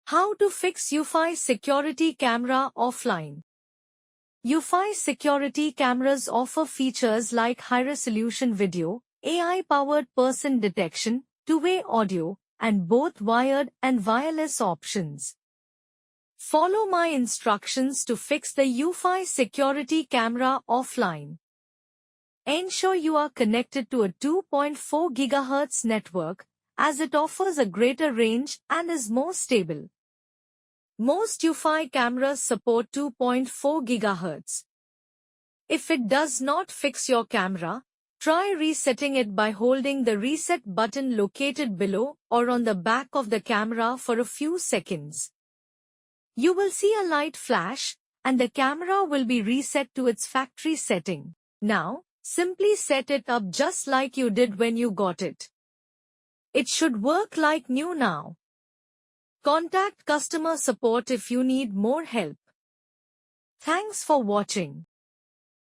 How to fix Eufy security camera offline. Eufy security cameras offer features like high-resolution video, AI-powered person detection, two-way audio, and both wired and wireless options. Follow my instructions to fix the Eufy security camera offline. Ensure you are connected to a 2.4 GHz network, as it offers a greater range and is more stable. Most Eufy cameras support 2.4 GHz. If it does not fix your camera, try resetting it by holding the reset button located below or on the back of the camera for a few seconds. You will see a light flash, and the camera will be reset to its factory setting. Now, simply set it up just like you did when you got it. It should work like new now. Contact customer support if you need more help. Thanks for watching.